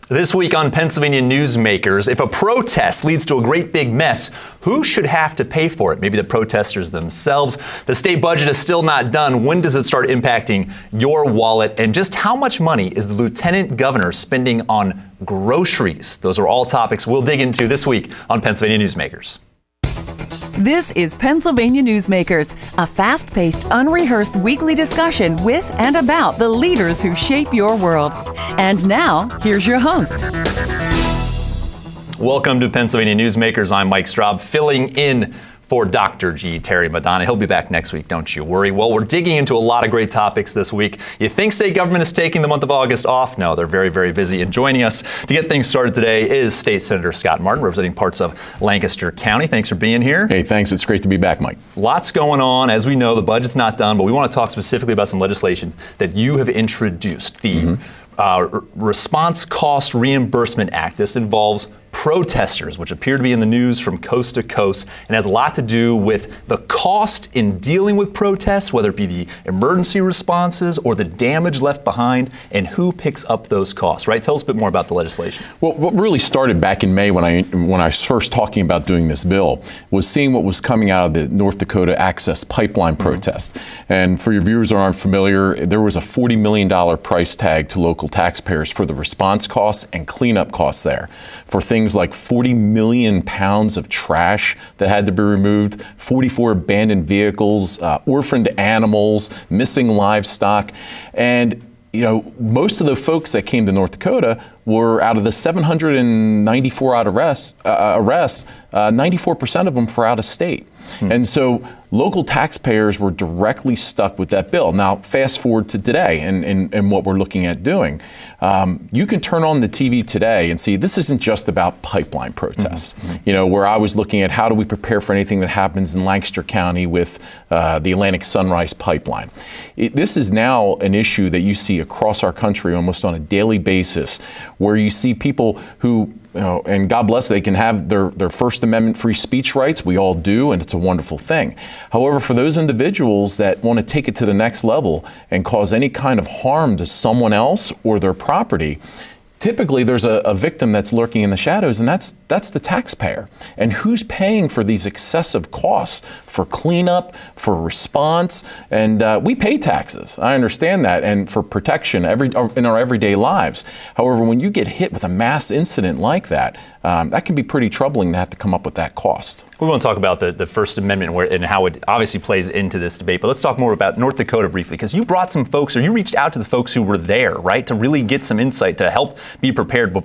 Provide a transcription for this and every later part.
This week on Pennsylvania Newsmakers, if a protest leads to a great big mess, who should have to pay for it? Maybe the protesters themselves. The state budget is still not done. When does it start impacting your wallet? And just how much money is the lieutenant governor spending on groceries? Those are all topics we'll dig into this week on Pennsylvania Newsmakers. This is Pennsylvania Newsmakers, a fast-paced, unrehearsed weekly discussion with and about the leaders who shape your world. And now, here's your host. Welcome to Pennsylvania Newsmakers. I'm Mike Straub, filling in for Dr. G, Terry Madonna. He'll be back next week, don't you worry. Well, we're digging into a lot of great topics this week. You think state government is taking the month of August off? No, they're very, very busy. And joining us to get things started today is State Senator Scott Martin, representing parts of Lancaster County. Thanks for being here. Hey, thanks. It's great to be back, Mike. Lots going on. As we know, the budget's not done, but we want to talk specifically about some legislation that you have introduced, the Response Cost Reimbursement Act. This involves protesters, which appear to be in the news from coast to coast, and has a lot to do with the cost in dealing with protests, whether it be the emergency responses or the damage left behind, and who picks up those costs, right? Tell us a bit more about the legislation. Well, what really started back in May when I was first talking about doing this bill was seeing what was coming out of the North Dakota Access Pipeline protest. And for your viewers who aren't familiar, there was a $40 million price tag to local taxpayers for the response costs and cleanup costs there, for things like 40 million pounds of trash that had to be removed, 44 abandoned vehicles, orphaned animals, missing livestock. And you know, most of the folks that came to North Dakota were out of the 794 arrests, 94% of them were out of state. And so local taxpayers were directly stuck with that bill. Now, fast forward to today and what we're looking at doing. You can turn on the TV today and see this isn't just about pipeline protests. You know, where I was looking at how do we prepare for anything that happens in Lancaster County with the Atlantic Sunrise Pipeline. This is now an issue that you see across our country almost on a daily basis, where you see people who, you know, and God bless, they can have their First Amendment free speech rights. We all do, and it's a wonderful thing. However, for those individuals that want to take it to the next level and cause any kind of harm to someone else or their property, typically there's a victim that's lurking in the shadows, and that's the taxpayer. And who's paying for these excessive costs for cleanup, for response? And we pay taxes. I understand that, and for protection in our everyday lives. However, when you get hit with a mass incident like that, that can be pretty troubling to have to come up with that cost. We want to talk about the First Amendment and how it obviously plays into this debate, but let's talk more about North Dakota briefly, because you brought some folks, or you reached out to the folks who were there, right, to really get some insight to help be prepared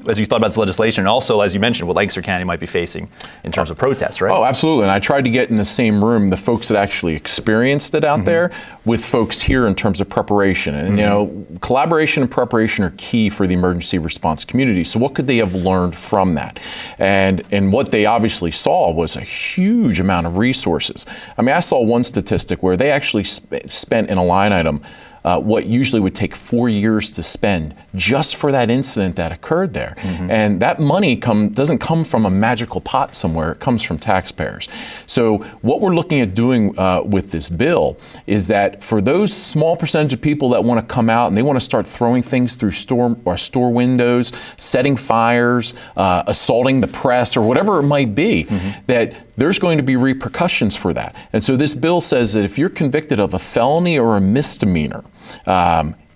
as you thought about this legislation, and also, as you mentioned, what Lancaster County might be facing in terms of protests, right? Oh, absolutely. And I tried to get in the same room the folks that actually experienced it out there with folks here in terms of preparation. And, you know, collaboration and preparation are key for the emergency response community. So what could they have learned from that? And what they obviously saw was a huge amount of resources. I mean, I saw one statistic where they actually spent in a line item what usually would take 4 years to spend just for that incident that occurred there. And that money doesn't come from a magical pot somewhere, it comes from taxpayers. So what we're looking at doing with this bill is that for those small percentage of people that want to come out and they want to start throwing things through store windows, setting fires, assaulting the press, or whatever it might be, that there's going to be repercussions for that. And so this bill says that if you're convicted of a felony or a misdemeanor,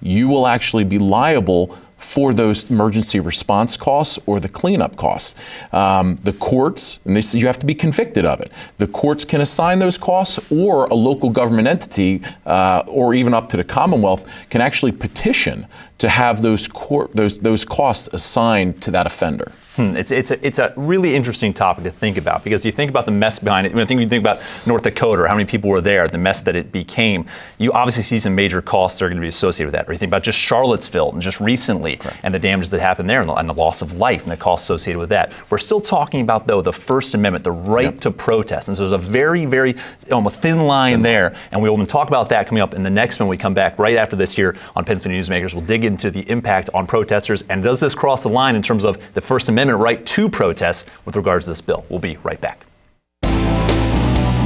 you will actually be liable for those emergency response costs or the cleanup costs. The courts, and this, you have to be convicted of it, the courts can assign those costs, or a local government entity, or even up to the Commonwealth, can actually petition to have those costs assigned to that offender. It's a really interesting topic to think about, because you think about the mess behind it. When you think about North Dakota, or how many people were there, the mess that it became, you obviously see some major costs that are going to be associated with that. Or you think about just Charlottesville and just recently, and the damage that happened there, and the loss of life and the costs associated with that. We're still talking about, though, the First Amendment, the right to protest. And so there's a very, very thin line there. And we will talk about that coming up in the next one we come back right after this here on Pennsylvania Newsmakers. We'll dig into the impact on protesters, and does this cross the line in terms of the First Amendment right to protest with regards to this bill. We'll be right back.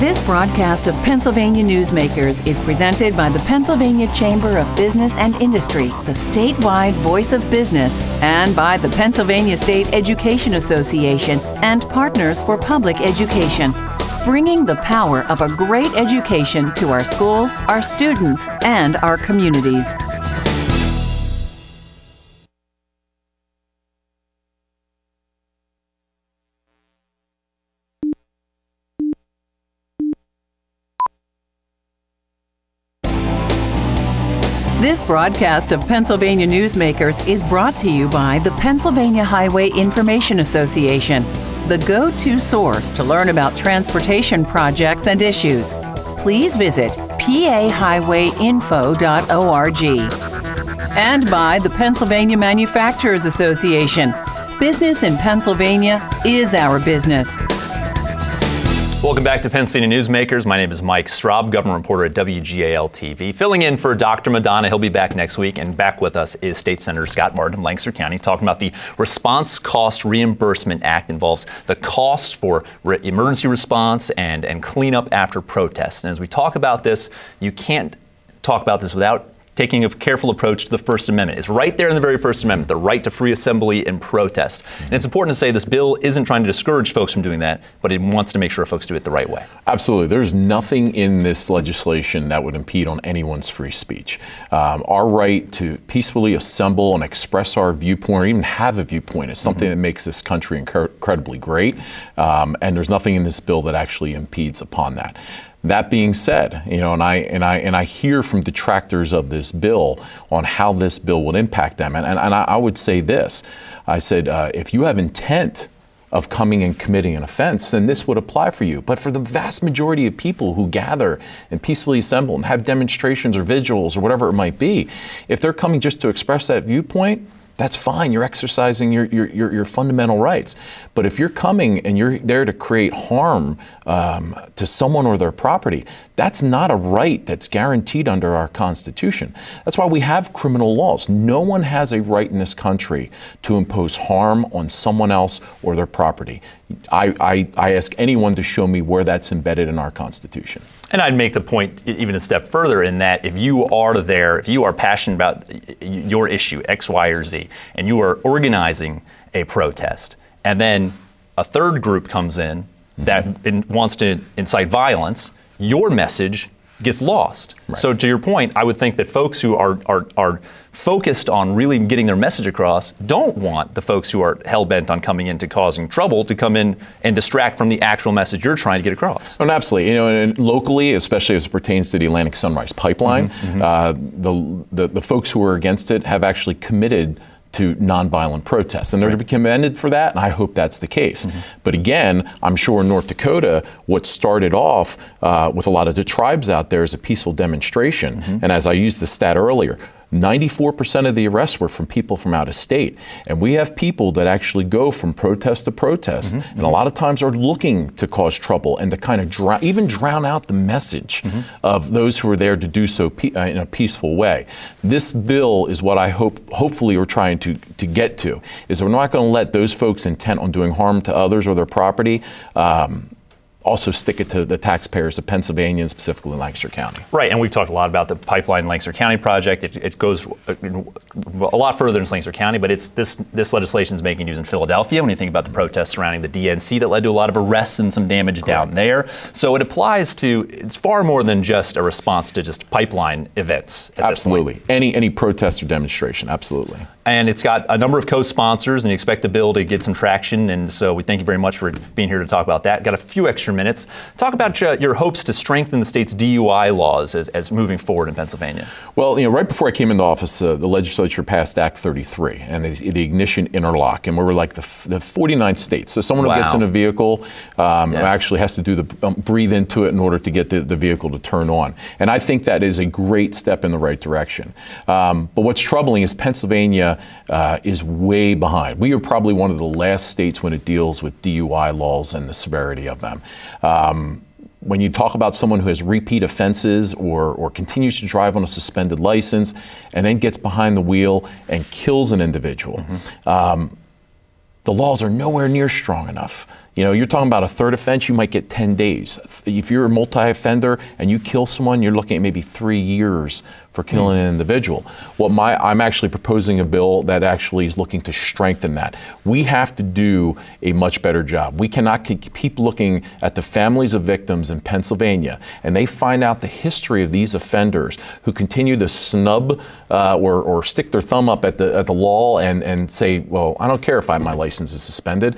This broadcast of Pennsylvania Newsmakers is presented by the Pennsylvania Chamber of Business and Industry, the statewide voice of business, and by the Pennsylvania State Education Association and Partners for Public Education, bringing the power of a great education to our schools, our students, and our communities. This broadcast of Pennsylvania Newsmakers is brought to you by the Pennsylvania Highway Information Association, the go-to source to learn about transportation projects and issues. Please visit pahighwayinfo.org. And by the Pennsylvania Manufacturers Association. Business in Pennsylvania is our business. Welcome back to Pennsylvania Newsmakers. My name is Mike Straub, government reporter at WGAL TV. Filling in for Dr. Madonna. He'll be back next week. And back with us is State Senator Scott Martin of Lancaster County, talking about the Response Cost Reimbursement Act. Involves the cost for emergency response and cleanup after protests. And as we talk about this, you can't talk about this without taking a careful approach to the First Amendment. It's right there in the very First Amendment, the right to free assembly and protest. And it's important to say this bill isn't trying to discourage folks from doing that, but it wants to make sure folks do it the right way. Absolutely. There's nothing in this legislation that would impede on anyone's free speech. Our right to peacefully assemble and express our viewpoint, or even have a viewpoint, is something that makes this country incredibly great. And there's nothing in this bill that actually impedes upon that. That being said, and I hear from detractors of this bill on how this bill will impact them, and I would say this. I said, if you have intent of coming and committing an offense, then this would apply for you. But for the vast majority of people who gather and peacefully assemble and have demonstrations or vigils or whatever it might be, if they're coming just to express that viewpoint, that's fine. You're exercising your fundamental rights. But if you're coming and you're there to create harm to someone or their property, that's not a right that's guaranteed under our Constitution. That's why we have criminal laws. No one has a right in this country to impose harm on someone else or their property. I ask anyone to show me where that's embedded in our Constitution. And I'd make the point even a step further in that if you are there, if you are passionate about your issue, X, Y, or Z, and you are organizing a protest, and then a third group comes in that wants to incite violence, your message gets lost. Right. So to your point, I would think that folks who are focused on really getting their message across don't want the folks who are hell-bent on coming into causing trouble to come in and distract from the actual message you're trying to get across. And absolutely. And locally, especially as it pertains to the Atlantic Sunrise Pipeline, the folks who are against it have actually committed to nonviolent protests. And they're to be commended for that, and I hope that's the case. But again, I'm sure in North Dakota, what started off with a lot of the tribes out there is a peaceful demonstration. And as I used the stat earlier, 94% of the arrests were from people from out of state. And we have people that actually go from protest to protest, and a lot of times are looking to cause trouble and to kind of drown out the message of those who are there to do so in a peaceful way. This bill is what I hopefully we're trying to get to, is we're not going to let those folks intent on doing harm to others or their property also stick it to the taxpayers of Pennsylvania and specifically Lancaster County. Right, and we've talked a lot about the pipeline Lancaster County project. It goes a lot further than Lancaster County, but this legislation is making news in Philadelphia when you think about the protests surrounding the DNC that led to a lot of arrests and some damage down there. So it applies to, it's far more than just a response to just pipeline events. Absolutely. Any protest or demonstration, absolutely. And it's got a number of co-sponsors, and you expect the bill to get some traction. And so we thank you very much for being here to talk about that. Got a few extra minutes. Talk about your hopes to strengthen the state's DUI laws as moving forward in Pennsylvania. Well, right before I came into office, the legislature passed Act 33 and the ignition interlock, and we were like the 49th state. So someone who gets in a vehicle actually has to do breathe into it in order to get the vehicle to turn on. And I think that is a great step in the right direction. But what's troubling is Pennsylvania is way behind. We are probably one of the last states when it deals with DUI laws and the severity of them. When you talk about someone who has repeat offenses or continues to drive on a suspended license and then gets behind the wheel and kills an individual, the laws are nowhere near strong enough. You know, you're talking about a third offense, you might get 10 days. If you're a multi-offender and you kill someone, you're looking at maybe 3 years for killing an individual. I'm actually proposing a bill that actually is looking to strengthen that. We have to do a much better job. We cannot keep looking at the families of victims in Pennsylvania and they find out the history of these offenders who continue to snub or stick their thumb up at the law and say, well, I don't care if my license is suspended.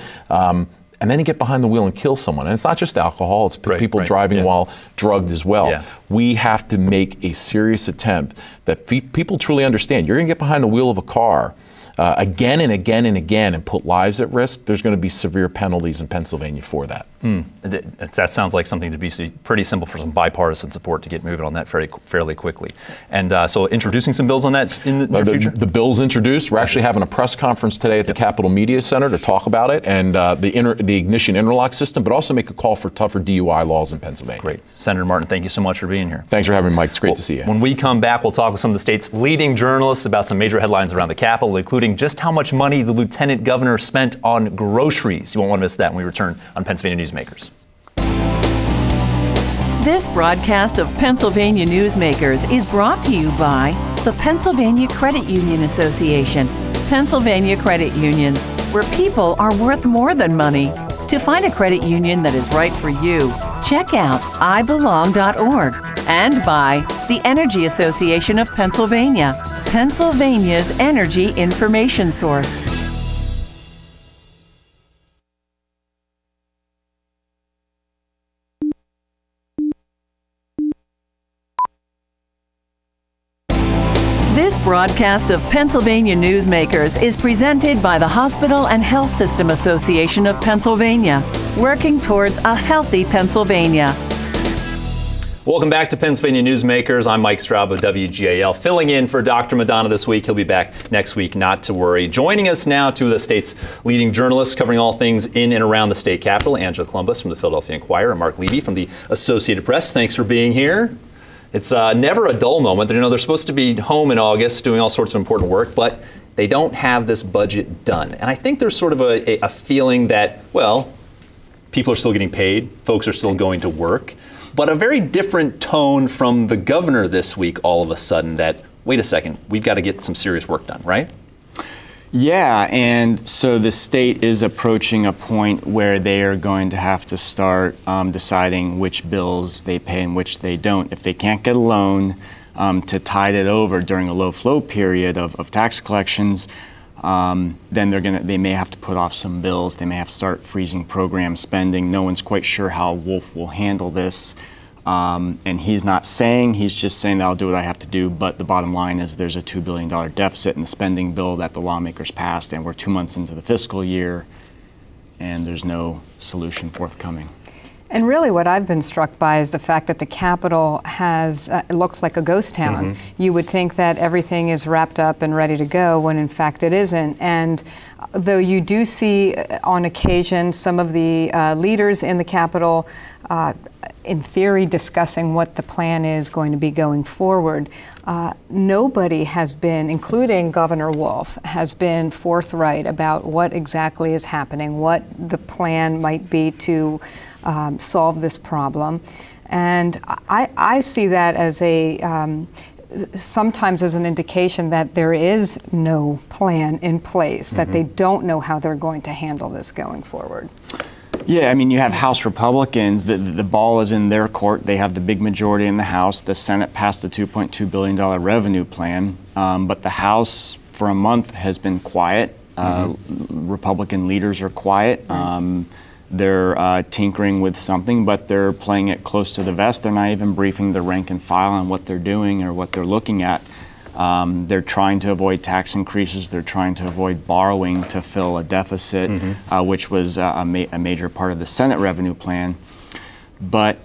And then you get behind the wheel and kill someone. And it's not just alcohol, it's people driving while drugged as well. Yeah. We have to make a serious attempt that people truly understand. You're gonna get behind the wheel of a car again and again and again and put lives at risk. There's gonna be severe penalties in Pennsylvania for that. That sounds like something to be pretty simple for some bipartisan support to get moving on that fairly quickly. And so introducing some bills on that in the near future? The bill's introduced. We're actually having a press conference today at the Capitol Media Center to talk about it and the ignition interlock system, but also make a call for tougher DUI laws in Pennsylvania. Great. Senator Martin, thank you so much for being here. Thanks for having me, Mike. It's great to see you. When we come back, we'll talk with some of the state's leading journalists about some major headlines around the Capitol, including just how much money the lieutenant governor spent on groceries. You won't want to miss that when we return on Pennsylvania Newsmakers. This broadcast of Pennsylvania Newsmakers is brought to you by the Pennsylvania Credit Union Association. Pennsylvania Credit Unions, where people are worth more than money. To find a credit union that is right for you, check out ibelong.org. And by the Energy Association of Pennsylvania, Pennsylvania's energy information source. This broadcast of Pennsylvania Newsmakers is presented by the Hospital and Health System Association of Pennsylvania, working towards a healthy Pennsylvania. Welcome back to Pennsylvania Newsmakers. I'm Mike Straub of WGAL, filling in for Dr. Madonna this week. He'll be back next week, not to worry. Joining us now, two of the state's leading journalists covering all things in and around the state capitol, Angela Couloumbis from the Philadelphia Inquirer and Marc Levy from the Associated Press. Thanks for being here. It's never a dull moment. You know, they're supposed to be home in August doing all sorts of important work, but they don't have this budget done. And I think there's sort of a feeling that, well, people are still getting paid, folks are still going to work, but a very different tone from the governor this week all of a sudden that, wait a second, we've got to get some serious work done, right? Yeah, and so the state is approaching a point where they are going to have to start deciding which bills they pay and which they don't. If they can't get a loan to tide it over during a low flow period of tax collections, then they may have to put off some bills. They may have to start freezing program spending. No one's quite sure how Wolf will handle this. And he's not saying, he's just saying that I'll do what I have to do, but the bottom line is there's a $2 billion deficit in the spending bill that the lawmakers passed, and we're 2 months into the fiscal year, and there's no solution forthcoming. And really what I've been struck by is the fact that the Capitol has, it looks like a ghost town. Mm-hmm. You would think that everything is wrapped up and ready to go when in fact it isn't. And though you do see on occasion some of the leaders in the Capitol in theory discussing what the plan is going to be going forward, nobody has been, including Governor Wolf, has been forthright about what exactly is happening, what the plan might be to solve this problem. And I see that as sometimes as an indication that there is no plan in place, that they don't know how they're going to handle this going forward. Yeah, I mean, you have House Republicans, the ball is in their court. They have the big majority in the House. The Senate passed a $2.2 billion revenue plan, but the House for a month has been quiet. Republican leaders are quiet. They're tinkering with something, but they're playing it close to the vest. They're not even briefing the rank and file on what they're doing or what they're looking at. They're trying to avoid tax increases. They're trying to avoid borrowing to fill a deficit, which was a major part of the Senate revenue plan. But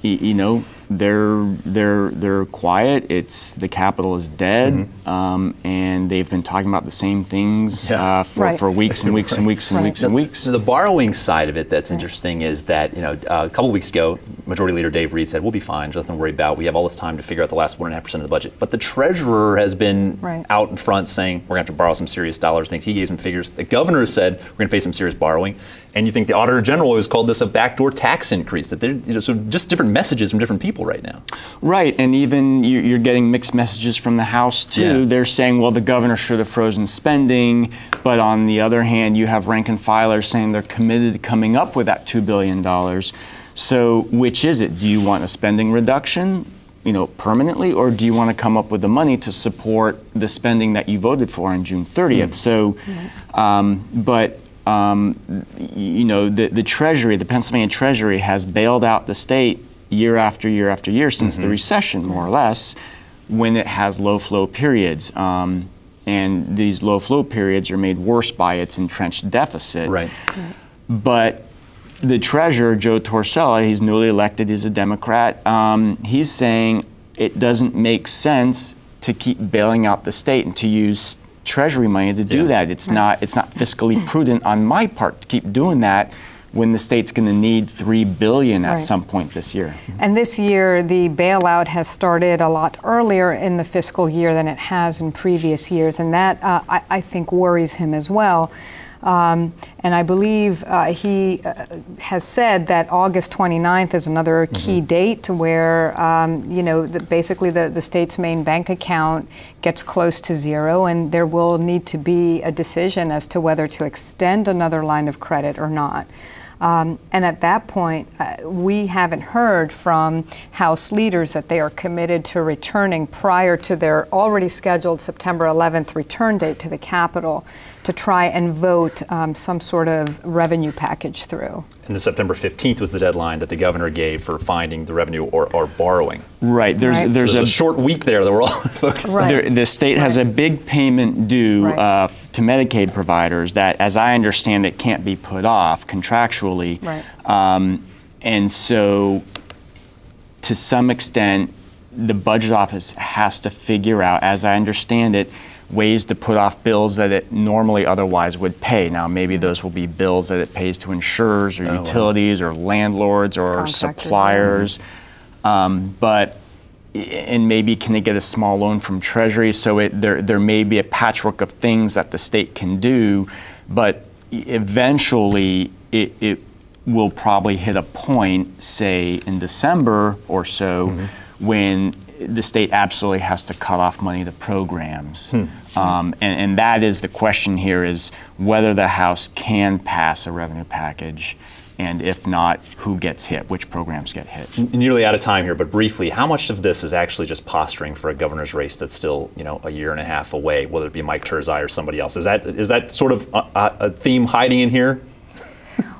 you know, they're quiet. The Capitol is dead, and they've been talking about the same things for weeks and weeks and weeks and weeks and weeks. The borrowing side of it that's interesting is that, you know, a couple weeks ago, Majority Leader Dave Reed said, we'll be fine, there's nothing to worry about. We have all this time to figure out the last 1.5% of the budget. But the treasurer has been out in front saying we're going to have to borrow some serious dollars. I think he gave some figures. The governor has said we're going to face some serious borrowing. And you think the Auditor General has called this a backdoor tax increase. That so just different messages from different people right now. Right, and even you're getting mixed messages from the House too. Yeah. They're saying, well, the governor should have frozen spending, but on the other hand, you have rank and filers saying they're committed to coming up with that $2 billion. So which is it? Do you want a spending reduction, permanently, or do you want to come up with the money to support the spending that you voted for on June 30th? So, the Treasury, the Pennsylvania Treasury, has bailed out the state year after year after year since the recession, more or less, when it has low flow periods. And these low flow periods are made worse by its entrenched deficit. Right. But the treasurer, Joe Torsella, he's newly elected, he's a Democrat, he's saying it doesn't make sense to keep bailing out the state and to use Treasury money to do that. It's not fiscally prudent on my part to keep doing that when the state's going to need $3 billion at some point this year. And this year, the bailout has started a lot earlier in the fiscal year than it has in previous years, and that I think worries him as well. And I believe he has said that August 29th is another key date to where, basically the state's main bank account gets close to zero, and there will need to be a decision as to whether to extend another line of credit or not. And at that point, we haven't heard from House leaders that they are committed to returning prior to their already scheduled September 11th return date to the Capitol to try and vote some sort of revenue package through. And the September 15th was the deadline that the governor gave for finding the revenue or borrowing. Right. There's a short week there that we're all focused on. The state has a big payment due to Medicaid providers that, as I understand it, can't be put off contractually. And so, to some extent, the budget office has to figure out, as I understand it, ways to put off bills that it normally otherwise would pay. Now, maybe those will be bills that it pays to insurers or utilities or landlords or suppliers. And maybe can they get a small loan from Treasury? So there may be a patchwork of things that the state can do, but eventually it will probably hit a point, say in December or so, when the state absolutely has to cut off money to programs. And that is the question here, is whether the House can pass a revenue package, and if not, who gets hit, which programs get hit. Nearly out of time here, but briefly, how much of this is actually just posturing for a governor's race that's still, a year and a half away, whether it be Mike Turzai or somebody else? Is that sort of a theme hiding in here?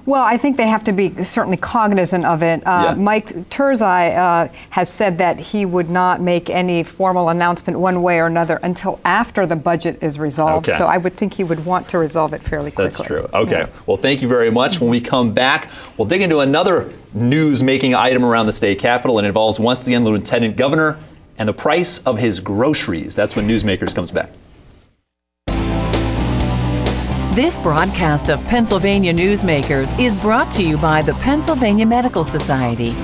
Well, I think they have to be certainly cognizant of it. Mike Turzai has said that he would not make any formal announcement one way or another until after the budget is resolved. So I would think he would want to resolve it fairly quickly. That's true. Okay. Well, thank you very much. When we come back, we'll dig into another news-making item around the state capitol, and it involves, once again, the lieutenant governor and the price of his groceries. That's when Newsmakers comes back. This broadcast of Pennsylvania Newsmakers is brought to you by the Pennsylvania Medical Society.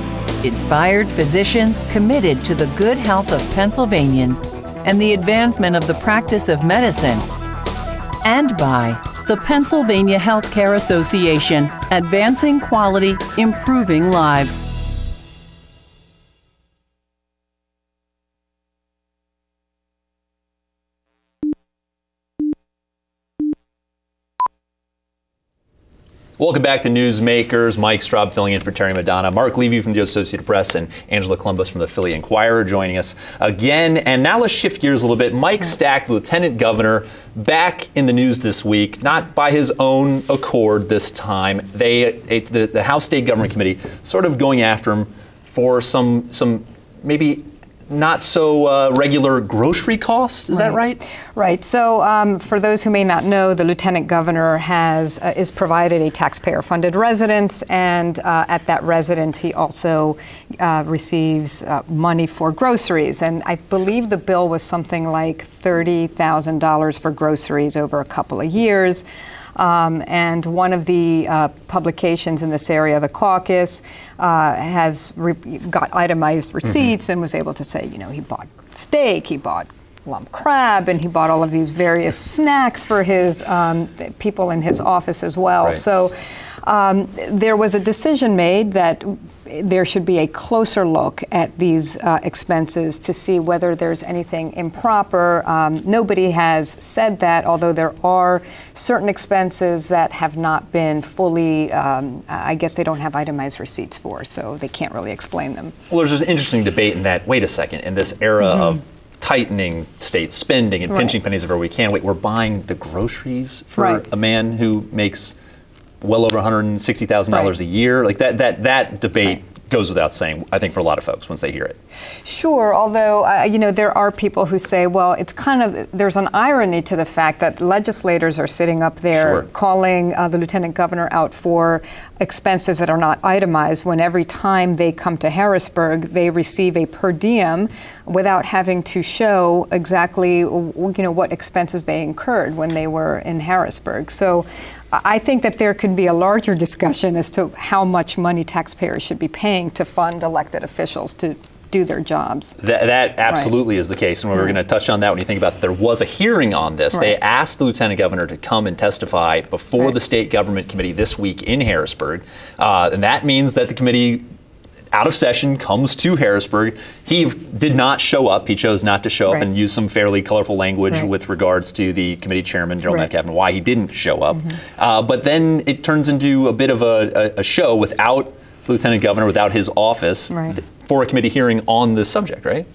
Inspired physicians committed to the good health of Pennsylvanians and the advancement of the practice of medicine. And by the Pennsylvania Healthcare Association, advancing quality, improving lives. Welcome back to Newsmakers. Mike Straub filling in for Terry Madonna. Marc Levy from the Associated Press and Angela Couloumbis from the Philly Inquirer joining us again. And now let's shift gears a little bit. Mike Stack, Lieutenant Governor, back in the news this week, not by his own accord this time. The House State Government Committee sort of going after him for some maybe not so regular grocery costs. Is that right? Right. So for those who may not know, the Lieutenant Governor is provided a taxpayer-funded residence, and at that residence he also receives money for groceries. And I believe the bill was something like $30,000 for groceries over a couple of years. And one of the publications in this area, the Caucus, has got itemized receipts and was able to say, he bought steak, he bought lump crab, and he bought all of these various snacks for his people in his office as well. Right. So there was a decision made that there should be a closer look at these expenses to see whether there's anything improper. Nobody has said that, although there are certain expenses that have not been fully, I guess they don't have itemized receipts for, so they can't really explain them. Well, there's this interesting debate in that, wait a second, in this era of tightening state spending and pinching pennies everywhere we can, we're buying the groceries for a man who makes well over $160,000 a year. Like that debate goes without saying, I think, for a lot of folks once they hear it. Sure, although, there are people who say, well, it's there's an irony to the fact that legislators are sitting up there calling the lieutenant governor out for expenses that are not itemized, when every time they come to Harrisburg, they receive a per diem without having to show exactly, what expenses they incurred when they were in Harrisburg. So I think that there could be a larger discussion as to how much money taxpayers should be paying to fund elected officials to do their jobs. That absolutely is the case, and we're going to touch on that when you think about that. There was a hearing on this. They asked the lieutenant governor to come and testify before the state government committee this week in Harrisburg, and that means that the committee out of session comes to Harrisburg. He did not show up. He chose not to show up and use some fairly colorful language with regards to the committee chairman, Darrell Metcalf, and why he didn't show up. But then it turns into a bit of a show without the lieutenant governor, without his office, for a committee hearing on this subject, right?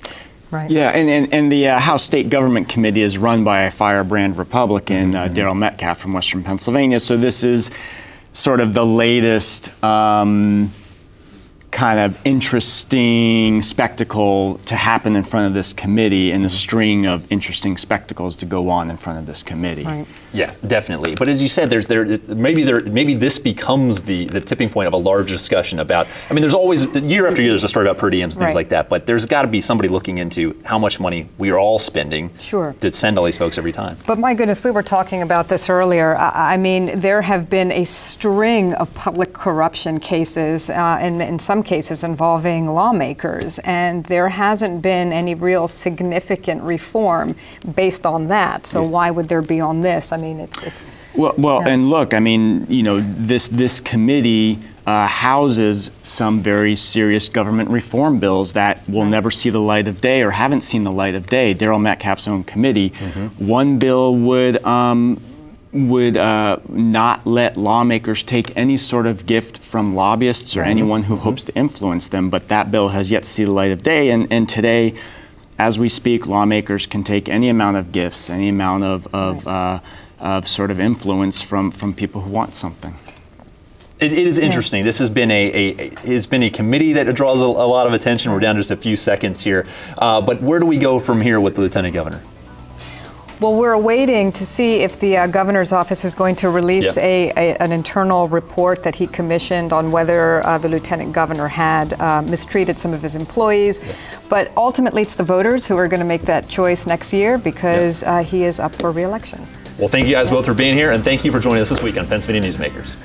Right. Yeah, and the House State Government Committee is run by a firebrand Republican, Darrell Metcalf from Western Pennsylvania. So this is sort of the latest kind of interesting spectacle to happen in front of this committee, and a string of interesting spectacles to go on in front of this committee. Right. Yeah, definitely. But as you said, maybe this becomes the tipping point of a large discussion about. I mean, there's always year after year there's a story about per diems and things like that. But there's got to be somebody looking into how much money we are all spending to send all these folks every time. But my goodness, we were talking about this earlier. I mean, there have been a string of public corruption cases, and in some cases involving lawmakers, and there hasn't been any real significant reform based on that. So why would there be on this? I mean, it's well, and look, I mean, this committee houses some very serious government reform bills that will never see the light of day or haven't seen the light of day. Darrell Metcalf's own committee. One bill would not let lawmakers take any sort of gift from lobbyists or anyone who hopes to influence them, but that bill has yet to see the light of day. And today, as we speak, lawmakers can take any amount of gifts, any amount of sort of influence from people who want something. It is interesting. This has been a committee that draws a lot of attention. We're down to just a few seconds here, but where do we go from here with the lieutenant governor? Well, we're waiting to see if the governor's office is going to release an internal report that he commissioned on whether the lieutenant governor had mistreated some of his employees. But ultimately, it's the voters who are going to make that choice next year, because he is up for re-election. Well, thank you guys both for being here, and thank you for joining us this week on Pennsylvania Newsmakers.